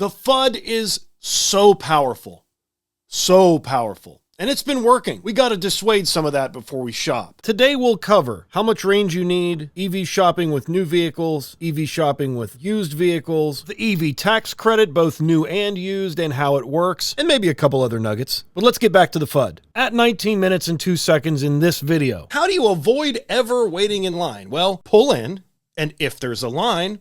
The FUD is so powerful. So powerful. And it's been working. We got to dissuade some of that before we shop. Today we'll cover how much range you need, EV shopping with new vehicles, EV shopping with used vehicles, the EV tax credit, both new and used, and how it works, and maybe a couple other nuggets. But let's get back to the FUD. At 19 minutes and 2 seconds in this video, how do you avoid ever waiting in line? Well, pull in, and if there's a line,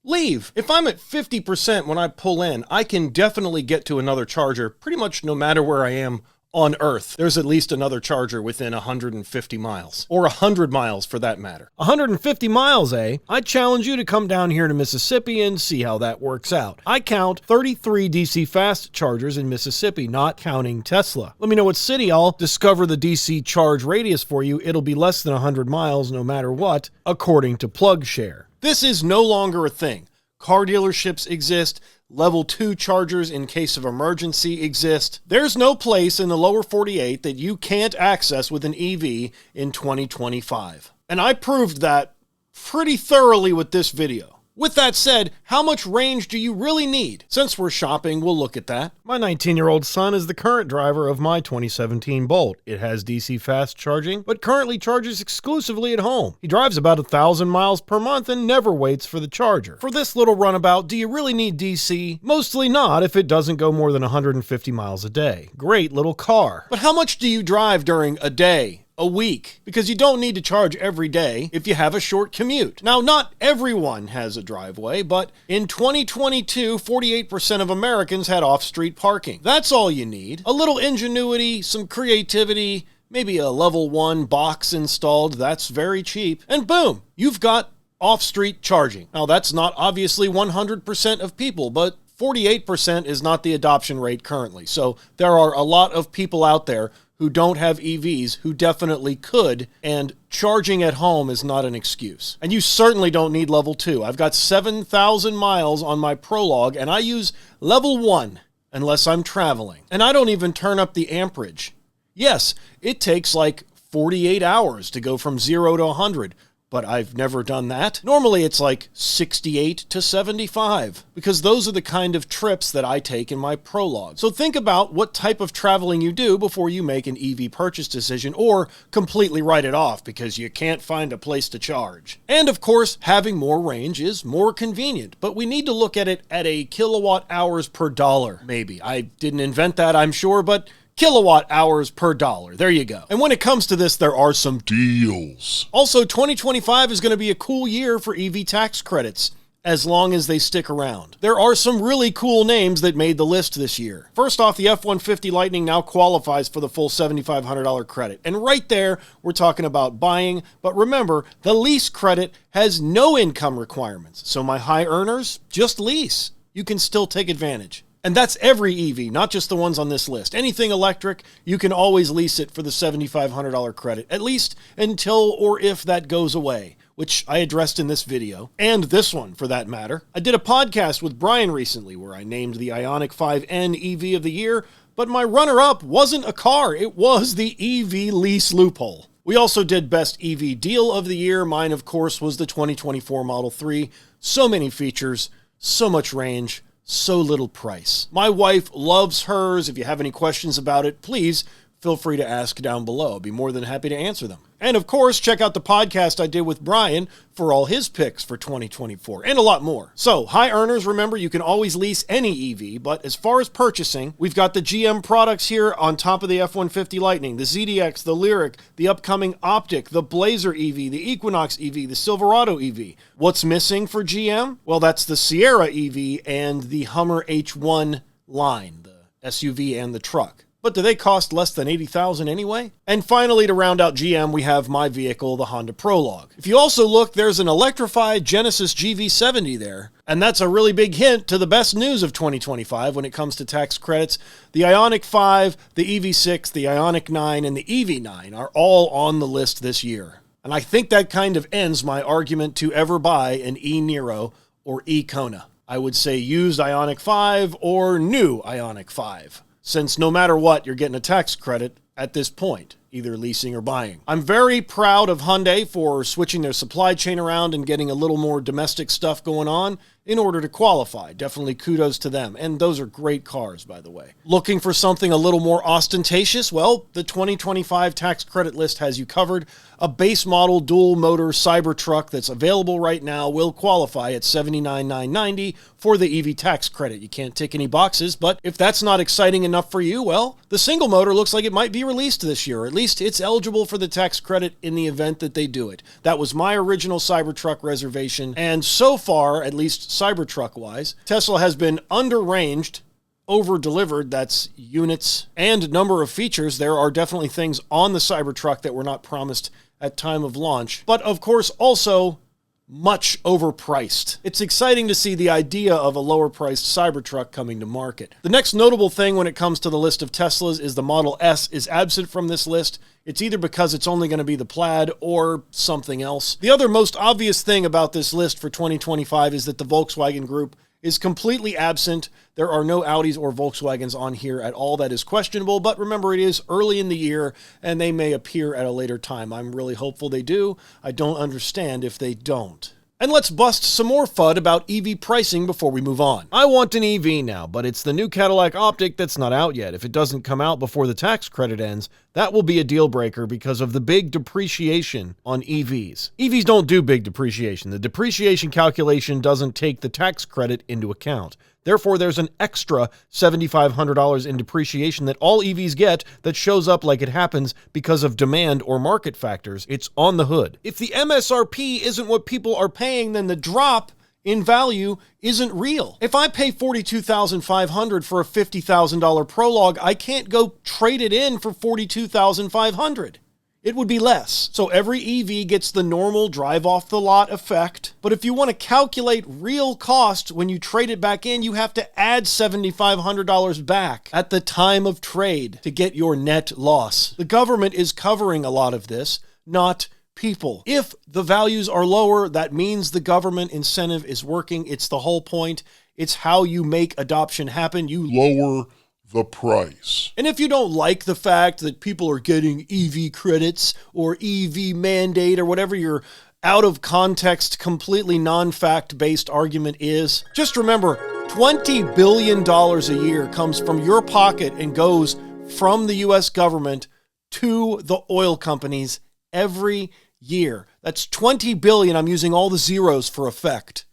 leave. If I'm at 50% when I pull in, I can definitely get to another charger pretty much no matter where I am on Earth. There's at least another charger within 150 miles, or 100 miles for that matter. 150 miles, eh? I challenge you to come down here to Mississippi and see how that works out. I count 33 DC fast chargers in Mississippi, not counting Tesla. Let me know what city. I'll discover the DC charge radius for you. It'll be less than 100 miles no matter what, according to PlugShare. This is no longer a thing. Car dealerships exist. Level 2 chargers in case of emergency exist. There's no place in the lower 48 that you can't access with an EV in 2025. And I proved that pretty thoroughly with this video. With that said, how much range do you really need? Since we're shopping, we'll look at that. My 19-year-old son is the current driver of my 2017 Bolt. It has DC fast charging, but currently charges exclusively at home. He drives about 1,000 miles per month and never waits for the charger. For this little runabout, do you really need DC? Mostly not if it doesn't go more than 150 miles a day. Great little car. But how much do you drive during a day? A week, because you don't need to charge every day if you have a short commute. Now, not everyone has a driveway, but in 2022, 48% of Americans had off-street parking. That's all you need. A little ingenuity, some creativity, maybe a level 1 box installed, that's very cheap, and boom, you've got off-street charging. Now, that's not obviously 100% of people, but 48% is not the adoption rate currently. So there are a lot of people out there who don't have EVs who definitely could, and charging at home is not an excuse. And you certainly don't need level 2. I've got 7,000 miles on my Prologue, and I use level 1 unless I'm traveling. And I don't even turn up the amperage. Yes, it takes like 48 hours to go from 0 to 100, but I've never done that. Normally it's like 68 to 75, because those are the kind of trips that I take in my Prologue. So think about what type of traveling you do before you make an EV purchase decision, or completely write it off because you can't find a place to charge. And of course, having more range is more convenient, but we need to look at it at a kilowatt hours per dollar, maybe. I didn't invent that, I'm sure, but kilowatt hours per dollar. There you go. And when it comes to this, there are some deals. Also, 2025 is going to be a cool year for EV tax credits, as long as they stick around. There are some really cool names that made the list this year. First off, the F-150 Lightning now qualifies for the full $7,500 credit. And right there, we're talking about buying. But remember, the lease credit has no income requirements. So my high earners, just lease. You can still take advantage. And that's every EV, not just the ones on this list. Anything electric, you can always lease it for the $7,500 credit, at least until or if that goes away, which I addressed in this video, and this one for that matter. I did a podcast with Brian recently where I named the Ioniq 5N EV of the year, but my runner-up wasn't a car, it was the EV lease loophole. We also did Best EV Deal of the Year. Mine, of course, was the 2024 Model 3. So many features, so much range, so little price. My wife loves hers. If you have any questions about it, please feel free to ask down below. I'd be more than happy to answer them. And of course, check out the podcast I did with Brian for all his picks for 2024 and a lot more. So, high earners, remember, you can always lease any EV, but as far as purchasing, we've got the GM products here on top of the F-150 Lightning, the ZDX, the Lyriq, the upcoming Optiq, the Blazer EV, the Equinox EV, the Silverado EV. What's missing for GM? Well, that's the Sierra EV and the Hummer H1 line, the SUV and the truck. But do they cost less than $80,000 anyway? And finally, to round out GM, we have my vehicle, the Honda Prologue. If you also look, there's an electrified Genesis GV70 there. And that's a really big hint to the best news of 2025 when it comes to tax credits. The Ioniq 5, the EV6, the Ioniq 9, and the EV9 are all on the list this year. And I think that kind of ends my argument to ever buy an e-Niro or e-Kona. I would say used Ioniq 5 or new Ioniq 5. Since no matter what, you're getting a tax credit at this point, either leasing or buying. I'm very proud of Hyundai for switching their supply chain around and getting a little more domestic stuff going on in order to qualify. Definitely kudos to them. And those are great cars, by the way. Looking for something a little more ostentatious? Well, the 2025 tax credit list has you covered. A base model dual motor Cybertruck that's available right now will qualify at $79,990 for the EV tax credit. You can't tick any boxes, but if that's not exciting enough for you, well, the single motor looks like it might be released this year, or at least it's eligible for the tax credit in the event that they do it. That was my original Cybertruck reservation, and so far, at least Cybertruck-wise, Tesla has been under-ranged, over-delivered, that's units and number of features. There are definitely things on the Cybertruck that were not promised at time of launch, but of course also much overpriced. It's exciting to see the idea of a lower-priced Cybertruck coming to market. The next notable thing when it comes to the list of Teslas is the Model S is absent from this list. It's either because it's only going to be the Plaid or something else. The other most obvious thing about this list for 2025 is that the Volkswagen Group is completely absent. There are no Audis or Volkswagens on here at all. That is questionable, but remember, it is early in the year, and they may appear at a later time. I'm really hopeful they do. I don't understand if they don't. And let's bust some more FUD about EV pricing before we move on. I want an EV now, but it's the new Cadillac Optiq that's not out yet. If it doesn't come out before the tax credit ends, that will be a deal breaker because of the big depreciation on EVs. EVs don't do big depreciation. The depreciation calculation doesn't take the tax credit into account. Therefore, there's an extra $7,500 in depreciation that all EVs get that shows up like it happens because of demand or market factors. It's on the hood. If the MSRP isn't what people are paying, then the drop in value isn't real. If I pay $42,500 for a $50,000 Prologue, I can't go trade it in for $42,500. It would be less. So every EV gets the normal drive off the lot effect. But if you want to calculate real cost when you trade it back in, you have to add $7,500 back at the time of trade to get your net loss. The government is covering a lot of this, not people. If the values are lower, that means the government incentive is working. It's the whole point. It's how you make adoption happen. You lower the price. And if you don't like the fact that people are getting EV credits or EV mandate or whatever your out of context, completely non-fact based argument is, just remember $20 billion a year comes from your pocket and goes from the US government to the oil companies every year. That's 20 billion. I'm using all the zeros for effect.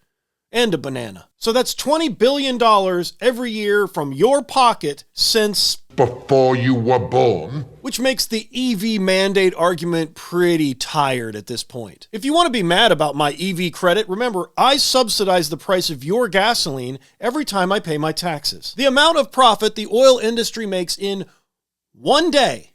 And a banana. So that's $20 billion every year from your pocket since before you were born, which makes the EV mandate argument pretty tired at this point. If you want to be mad about my EV credit, remember, I subsidize the price of your gasoline every time I pay my taxes. The amount of profit the oil industry makes in one day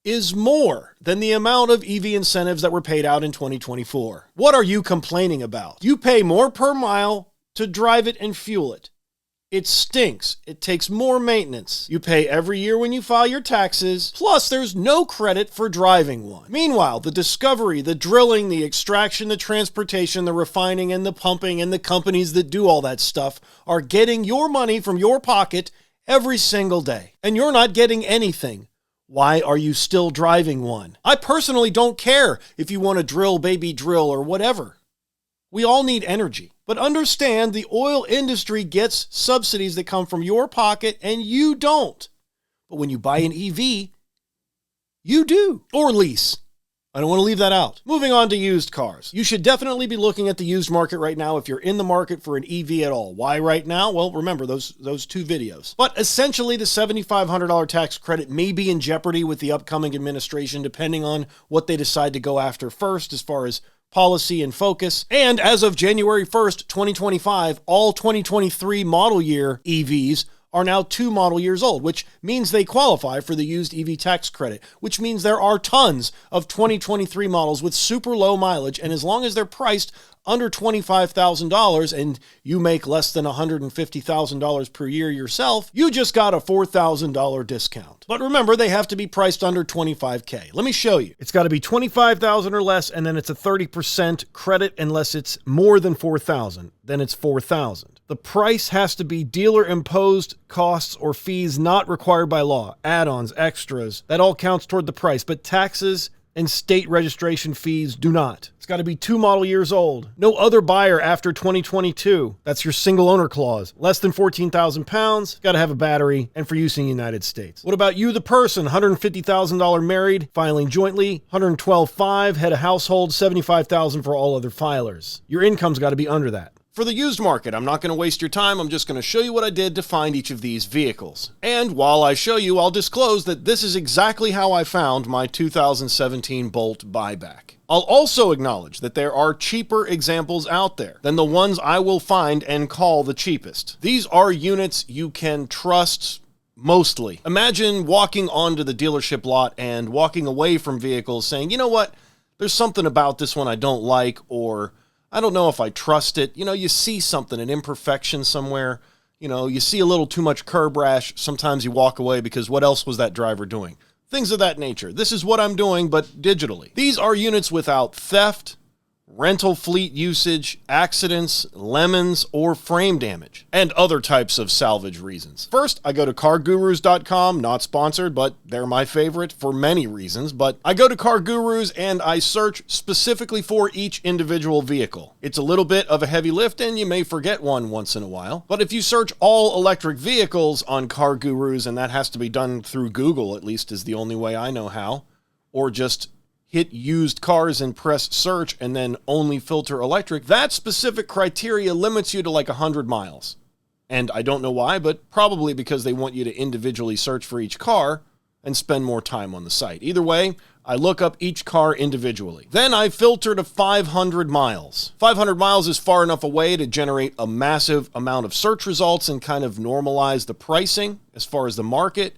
is more than the amount of EV incentives that were paid out in 2024. What are you complaining about? You pay more per mile to drive it and fuel it. It stinks. It takes more maintenance. You pay every year when you file your taxes, plus there's no credit for driving one. Meanwhile, the discovery, the drilling, the extraction, the transportation, the refining, and the pumping, and the companies that do all that stuff are getting your money from your pocket every single day. And you're not getting anything. Why are you still driving one? I personally don't care if you want to drill, baby, drill, or whatever. We all need energy. But understand the oil industry gets subsidies that come from your pocket and you don't. But when you buy an EV, you do. Or lease. I don't want to leave that out. Moving on to used cars. You should definitely be looking at the used market right now if you're in the market for an EV at all. Why right now? Well, remember those two videos. But essentially, the $7,500 tax credit may be in jeopardy with the upcoming administration, depending on what they decide to go after first as far as policy and focus. And as of January 1st, 2025, all 2023 model year EVs are now 2 model years old, which means they qualify for the used EV tax credit, which means there are tons of 2023 models with super low mileage, and as long as they're priced under $25,000 and you make less than $150,000 per year yourself, you just got a $4,000 discount. But remember, they have to be priced under $25K. Let me show you. It's got to be $25,000 or less, and then it's a 30% credit unless it's more than $4,000. Then it's $4,000. The price has to be dealer-imposed costs or fees not required by law. Add-ons, extras, that all counts toward the price, but taxes and state registration fees do not. It's got to be 2 model years old. No other buyer after 2022. That's your single owner clause. Less than 14,000 pounds, got to have a battery, and for use in the United States. What about you, the person? $150,000 married, filing jointly, $112,500, head of household, $75,000 for all other filers. Your income's got to be under that. For the used market, I'm not going to waste your time. I'm just going to show you what I did to find each of these vehicles. And while I show you, I'll disclose that this is exactly how I found my 2017 Bolt buyback. I'll also acknowledge that there are cheaper examples out there than the ones I will find and call the cheapest. These are units you can trust mostly. Imagine walking onto the dealership lot and walking away from vehicles saying, you know what, there's something about this one I don't like, or I don't know if I trust it. You know, you see something, an imperfection somewhere. You know, you see a little too much curb rash. Sometimes you walk away because what else was that driver doing? Things of that nature. This is what I'm doing, but digitally. These are units without theft, rental fleet usage, accidents, lemons, or frame damage, and other types of salvage reasons. First, I go to cargurus.com, not sponsored, but they're my favorite for many reasons. But I go to CarGurus and I search specifically for each individual vehicle. It's a little bit of a heavy lift and you may forget one once in a while. But if you search all electric vehicles on CarGurus, and that has to be done through Google, at least is the only way I know how, or just hit used cars and press search and then only filter electric, that specific criteria limits you to like 100 miles. And I don't know why, but probably because they want you to individually search for each car and spend more time on the site. Either way, I look up each car individually. Then I filter to 500 miles. 500 miles is far enough away to generate a massive amount of search results and kind of normalize the pricing as far as the market,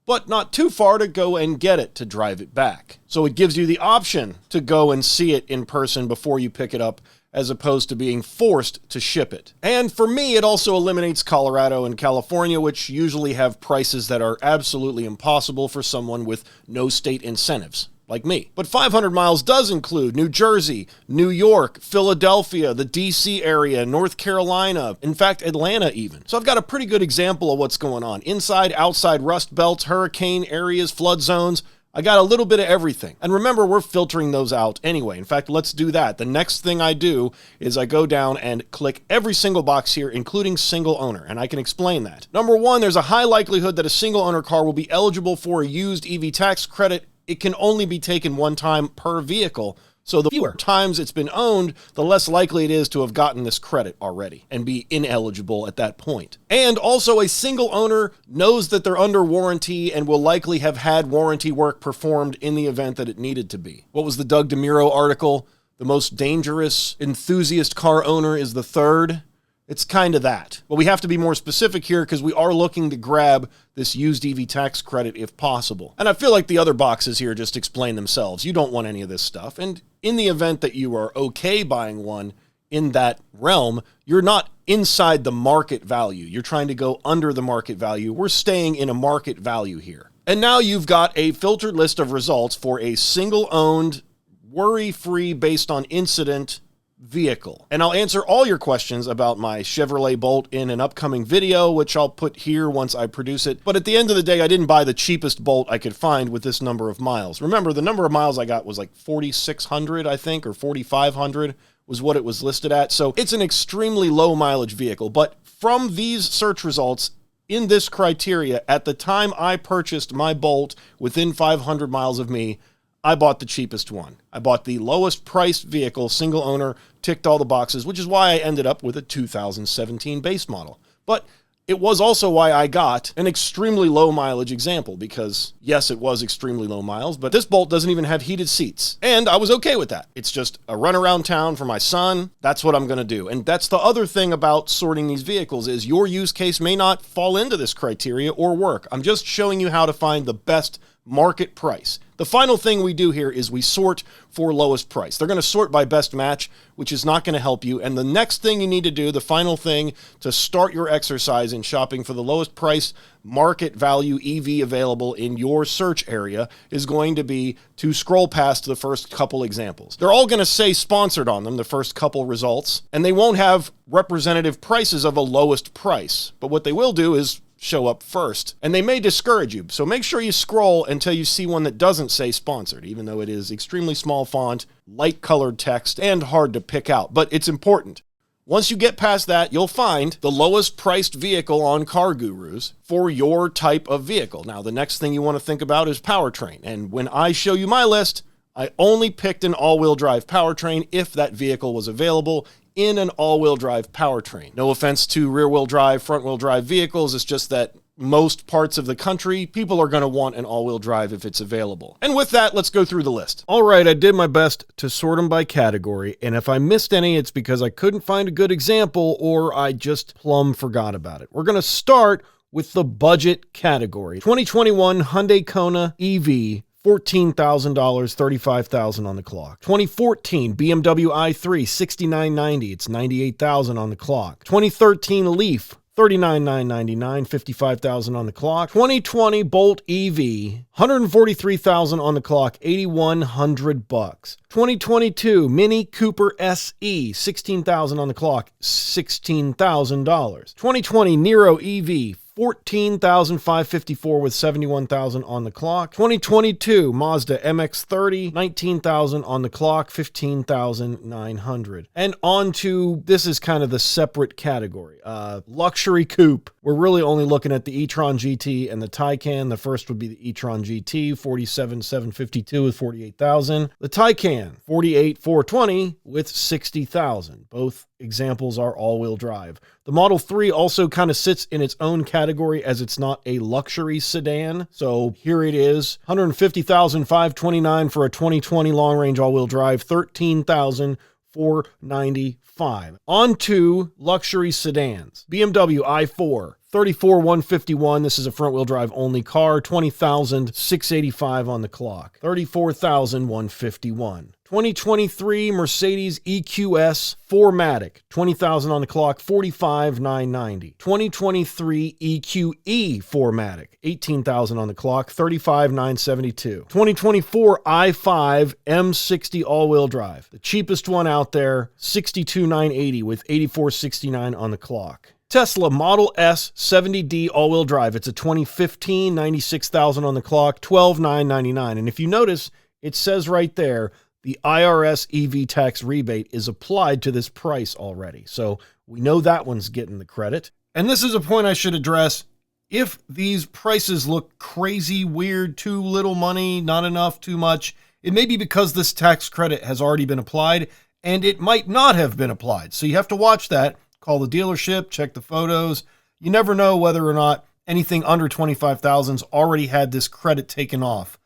but not too far to go and get it to drive it back. So it gives you the option to go and see it in person before you pick it up, as opposed to being forced to ship it. And for me, it also eliminates Colorado and California, which usually have prices that are absolutely impossible for someone with no state incentives, like me. But 500 miles does include New Jersey, New York, Philadelphia, the DC area, North Carolina, in fact, Atlanta even. So I've got a pretty good example of what's going on. Inside, outside rust belts, hurricane areas, flood zones. I got a little bit of everything. And remember, we're filtering those out anyway. In fact, let's do that. The next thing I do is I go down and click every single box here, including single owner, and I can explain that. Number one, there's a high likelihood that a single owner car will be eligible for a used EV tax credit. It can only be taken one time per vehicle. So the fewer times it's been owned, the less likely it is to have gotten this credit already and be ineligible at that point. And also, a single owner knows that they're under warranty and will likely have had warranty work performed in the event that it needed to be. What was the Doug DeMuro article? The most dangerous enthusiast car owner is the third. It's kind of that. But we have to be more specific here because we are looking to grab this used EV tax credit if possible. And I feel like the other boxes here just explain themselves. You don't want any of this stuff. And in the event that you are okay buying one in that realm, you're not inside the market value. You're trying to go under the market value. We're staying in a market value here. And now you've got a filtered list of results for a single-owned, worry-free, based on incident vehicle. And I'll answer all your questions about my Chevrolet Bolt in an upcoming video, which I'll put here once I produce it. But at the end of the day, I didn't buy the cheapest Bolt I could find with this number of miles. Remember, the number of miles I got was like 4,600, I think, or 4,500 was what it was listed at. So it's an extremely low mileage vehicle. But from these search results, in this criteria, at the time I purchased my Bolt within 500 miles of me, I bought the cheapest one. I bought the lowest priced vehicle, single owner, ticked all the boxes, which is why I ended up with a 2017 base model. But it was also why I got an extremely low mileage example, because yes, it was extremely low miles, but this Bolt doesn't even have heated seats. And I was okay with that. It's just a run around town for my son. That's what I'm going to do. And that's the other thing about sorting these vehicles is your use case may not fall into this criteria or work. I'm just showing you how to find the best market price. The final thing we do here is we sort for lowest price. They're going to sort by best match, which is not going to help you. And the next thing you need to do, the final thing to start your exercise in shopping for the lowest price market value EV available in your search area, is going to be to scroll past the first couple examples. They're all going to say sponsored on them, the first couple results, and they won't have representative prices of a lowest price. But what they will do is show up first, and they may discourage you. So make sure you scroll until you see one that doesn't say sponsored, even though it is extremely small font, light colored text, and hard to pick out. But it's important. Once you get past that, you'll find the lowest priced vehicle on Car Gurus for your type of vehicle. Now, the next thing you want to think about is powertrain. And when I show you my list, I only picked an all-wheel drive powertrain if that vehicle was available in an all-wheel drive powertrain. No offense to rear-wheel drive, front-wheel drive vehicles. It's just that most parts of the country, people are going to want an all-wheel drive if it's available. And with that, let's go through the list. All right, I did my best to sort them by category, and if I missed any, it's because I couldn't find a good example or I just plumb forgot about it. We're going to start with the budget category. 2021 Hyundai Kona EV, $14,000, $35,000 on the clock. 2014 BMW i3, $69,990, it's $98,000 on the clock. 2013 Leaf, $39,999, $55,000 on the clock. 2020 Bolt EV, $143,000 on the clock, $8,100. 2022 Mini Cooper SE, $16,000 on the clock, $16,000. 2020 Nero EV, $14,554 with $71,000 on the clock. 2022 Mazda MX-30, $19,000 on the clock, $15,900. And on to, this is kind of the separate category, luxury coupe. We're really only looking at the e-tron GT and the Taycan. The first would be the e-tron GT, $47,752 with $48,000. The Taycan, $48,420 with $60,000. Both examples are all-wheel drive. The Model 3 also kind of sits in its own category as it's not a luxury sedan. So here it is, $150,529 for a 2020 long-range all-wheel drive, $13,495. On to luxury sedans. BMW i4, $34,151. This is a front-wheel drive only car, $20,685 on the clock, $34,151. 2023 Mercedes EQS 4MATIC, $20,000 on the clock, $45,990. 2023 EQE 4MATIC, $18,000 on the clock, $35,972. 2024 i5 M60 all-wheel drive, the cheapest one out there, $62,980 with $84,669 on the clock. Tesla Model S 70D all-wheel drive. It's a 2015, $96,000 on the clock, $12,999. And if you notice, it says right there, the IRS EV tax rebate is applied to this price already. So we know that one's getting the credit. And this is a point I should address. If these prices look crazy, weird, too little money, not enough, too much, it may be because this tax credit has already been applied, and it might not have been applied. So you have to watch that. Call the dealership, check the photos. You never know whether or not anything under $25,000's already had this credit taken off.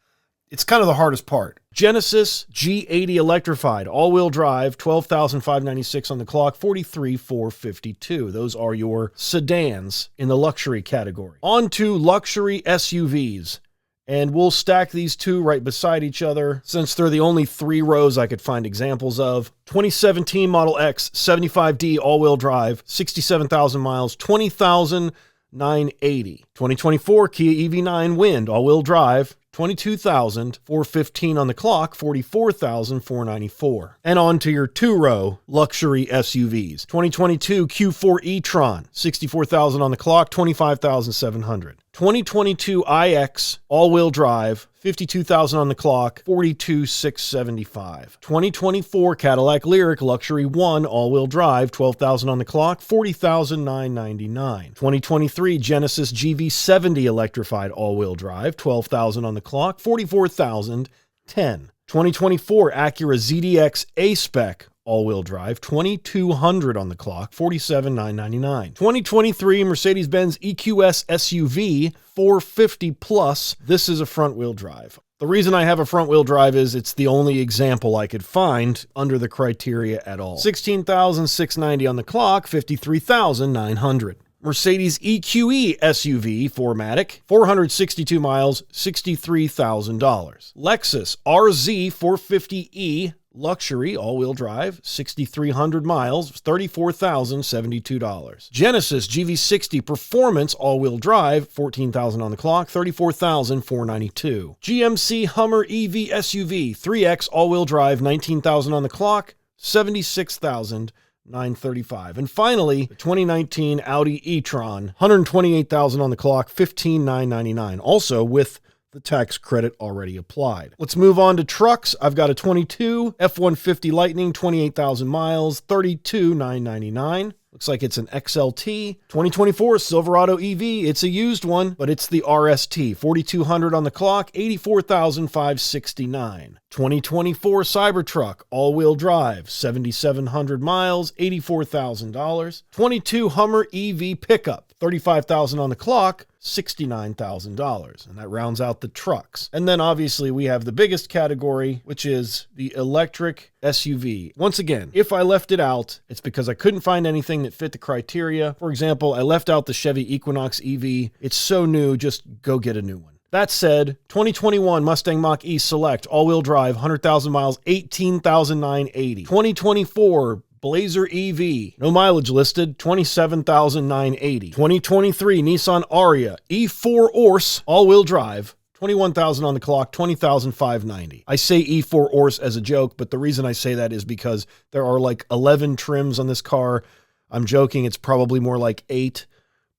It's kind of the hardest part. Genesis G80 electrified, all-wheel drive, $12,596 on the clock, $43,452. Those are your sedans in the luxury category. On to luxury SUVs. And we'll stack these two right beside each other since they're the only three rows I could find examples of. 2017 Model X, 75D all-wheel drive, 67,000 miles, $20,980. 2024 Kia EV9 Wind all-wheel drive, $22,415 on the clock, $44,494. And on to your two-row luxury SUVs. 2022 Q4 e-tron, $64,000 on the clock, $25,700. 2022 iX all-wheel drive, $52,000 on the clock, $42,675. 2024 Cadillac Lyriq Luxury 1 all-wheel drive, $12,000 on the clock, $40,999. 2023 Genesis GV70 electrified all-wheel drive, $12,000 on the clock, $44,010. 2024 Acura ZDX A-Spec all-wheel drive, $2,200 on the clock, $47,999. 2023 Mercedes-Benz EQS SUV 450 Plus. This is a front-wheel drive. The reason I have a front-wheel drive is it's the only example I could find under the criteria at all. $16,690 on the clock, $53,900. Mercedes EQE SUV 4MATIC, 462 miles, $63,000. Lexus RZ 450e Luxury all-wheel drive, 6,300 miles, $34,072. Genesis GV60 Performance all-wheel drive, 14,000 on the clock, $34,492. GMC Hummer EV SUV 3X all-wheel drive, 19,000 on the clock, $76,935. And finally, the 2019 Audi e-tron, 128,000 on the clock, $15,999. Also with the tax credit already applied. Let's move on to trucks. I've got a 22 F-150 Lightning, 28,000 miles, $32,999. Looks like it's an XLT. 2024 Silverado EV. It's a used one, but it's the RST. 4,200 on the clock, $84,569. 2024 Cybertruck, all-wheel drive, 7,700 miles, $84,000. 22 Hummer EV pickup, 35,000 on the clock, $69,000. And that rounds out the trucks. And then obviously we have the biggest category, which is the electric SUV. Once again, if I left it out, it's because I couldn't find anything that fit the criteria. For example, I left out the Chevy Equinox EV. It's so new, just go get a new one. That said, 2021 Mustang Mach-E Select all-wheel drive, 100,000 miles, $18,980. 2024 Blazer EV, no mileage listed, $27,980. 2023 Nissan Ariya E4 Orse all-wheel drive, 21,000 on the clock, $20,590. I say E4 Orse as a joke, but the reason I say that is because there are like 11 trims on this car. I'm joking, it's probably more like 8,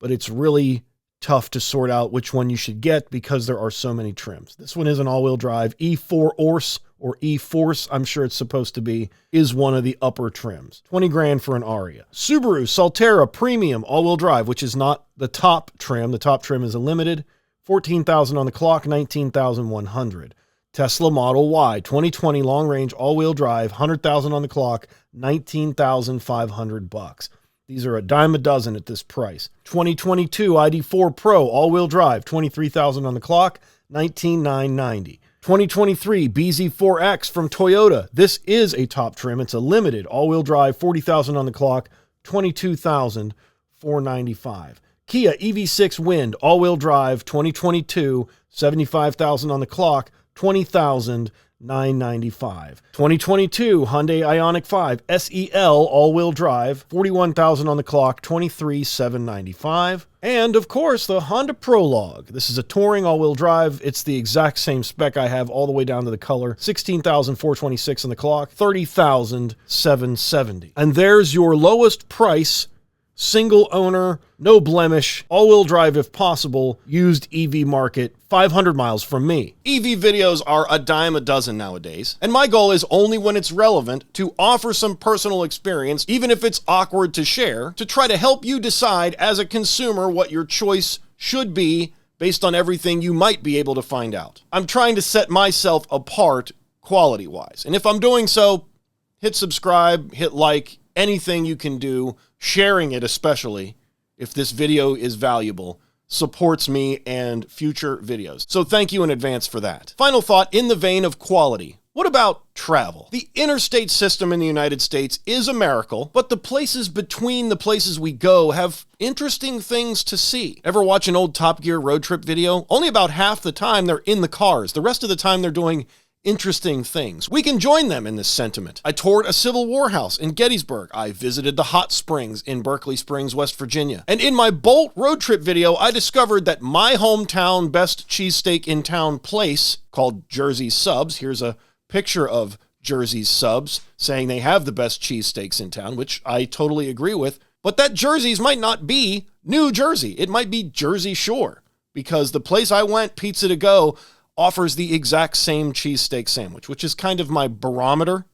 but it's really tough to sort out which one you should get because there are so many trims. This one is an all-wheel drive. E4 Orse, or E-Force, I'm sure it's supposed to be, is one of the upper trims. 20 grand for an Ariya. Subaru Solterra Premium all-wheel drive, which is not the top trim. The top trim is a limited. 14,000 on the clock, 19,100. Tesla Model Y 2020 long-range all-wheel drive, 100,000 on the clock, 19,500 bucks. These are a dime a dozen at this price. 2022 ID4 Pro all-wheel drive, 23,000 on the clock, 19,990. 2023 BZ4X from Toyota. This is a top trim. It's a limited all-wheel drive, 40,000 on the clock, 22,495. Kia EV6 Wind all-wheel drive, 2022, 75,000 on the clock, 20,995. 2022 Hyundai Ioniq 5 SEL all-wheel drive, 41,000 on the clock, 23,795. And of course, the Honda Prologue. This is a touring all-wheel drive. It's the exact same spec I have all the way down to the color. 16,426 on the clock, 30,770. And there's your lowest price, single owner, no blemish, all-wheel drive if possible, used EV market, 500 miles from me. EV videos are a dime a dozen nowadays, and my goal is only when it's relevant to offer some personal experience, even if it's awkward to share, to try to help you decide as a consumer what your choice should be based on everything you might be able to find out. I'm trying to set myself apart quality-wise, and if I'm doing so, hit subscribe, hit like, anything you can do, sharing it especially, if this video is valuable, supports me and future videos. So thank you in advance for that. Final thought in the vein of quality. What about travel? The interstate system in the United States is a miracle, but the places between the places we go have interesting things to see. Ever watch an old Top Gear road trip video? Only about half the time they're in the cars. The rest of the time they're doing interesting things. We can join them in this sentiment. I toured a Civil War house in Gettysburg. I visited the hot springs in Berkeley Springs, West Virginia. And in my Bolt road trip video, I discovered that my hometown best cheesesteak in town place, called Jersey's Subs, here's a picture of Jersey's Subs saying they have the best cheesesteaks in town, which I totally agree with, but that Jersey's might not be New Jersey. It might be Jersey Shore, because the place I went, Pizza to Go, offers the exact same cheesesteak sandwich, which is kind of my barometer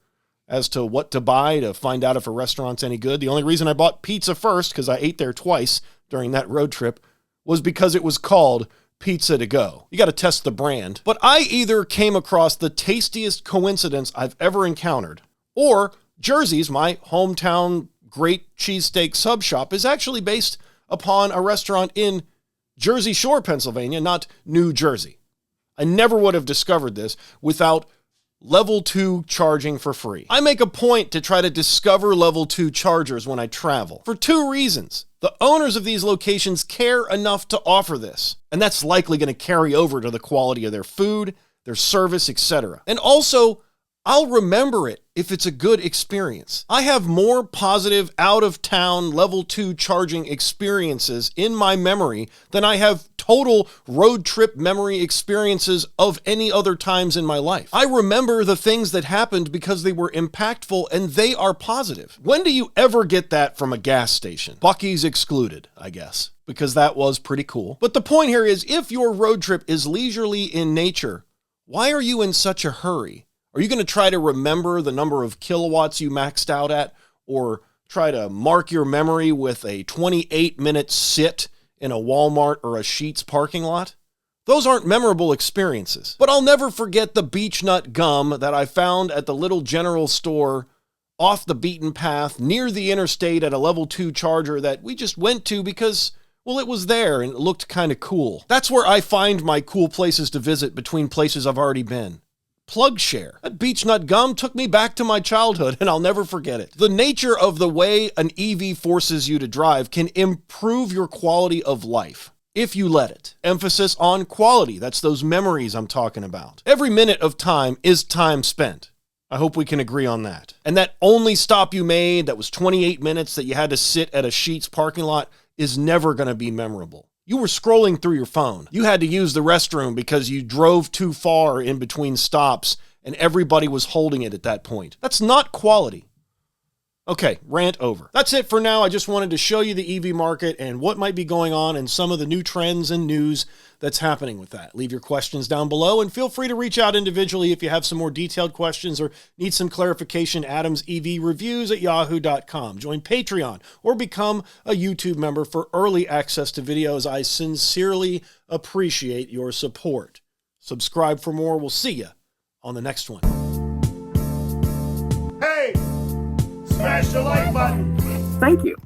as to what to buy to find out if a restaurant's any good. The only reason I bought pizza first, because I ate there twice during that road trip, was because it was called Pizza to Go. You got to test the brand. But I either came across the tastiest coincidence I've ever encountered, or Jersey's, my hometown great cheesesteak sub shop, is actually based upon a restaurant in Jersey Shore, Pennsylvania, not New Jersey. I never would have discovered this without level 2 charging for free. I make a point to try to discover level 2 chargers when I travel for 2 reasons. The owners of these locations care enough to offer this, and that's likely going to carry over to the quality of their food, their service, etc. And also, I'll remember it if it's a good experience. I have more positive out-of-town level 2 charging experiences in my memory than I have total road trip memory experiences of any other times in my life. I remember the things that happened because they were impactful and they are positive. When do you ever get that from a gas station? Buc-ee's excluded, I guess, because that was pretty cool. But the point here is, if your road trip is leisurely in nature, why are you in such a hurry? Are you going to try to remember the number of kilowatts you maxed out at, or try to mark your memory with a 28-minute sit in a Walmart or a Sheetz parking lot? Those aren't memorable experiences. But I'll never forget the beech nut gum that I found at the little general store off the beaten path near the interstate at a level 2 charger that we just went to because, well, it was there and it looked kind of cool. That's where I find my cool places to visit between places I've already been. PlugShare. That beech nut gum took me back to my childhood, and I'll never forget it. The nature of the way an EV forces you to drive can improve your quality of life, if you let it. Emphasis on quality. That's those memories I'm talking about. Every minute of time is time spent. I hope we can agree on that. And that only stop you made that was 28 minutes that you had to sit at a Sheetz parking lot is never going to be memorable. You were scrolling through your phone. You had to use the restroom because you drove too far in between stops and everybody was holding it at that point. That's not quality. Okay, rant over. That's it for now. I just wanted to show you the EV market and what might be going on and some of the new trends and news that's happening with that. Leave your questions down below and feel free to reach out individually if you have some more detailed questions or need some clarification. AdamsEVReviews@yahoo.com. Join Patreon or become a YouTube member for early access to videos. I sincerely appreciate your support. Subscribe for more. We'll see you on the next one. Hey! Smash the like button. Thank you.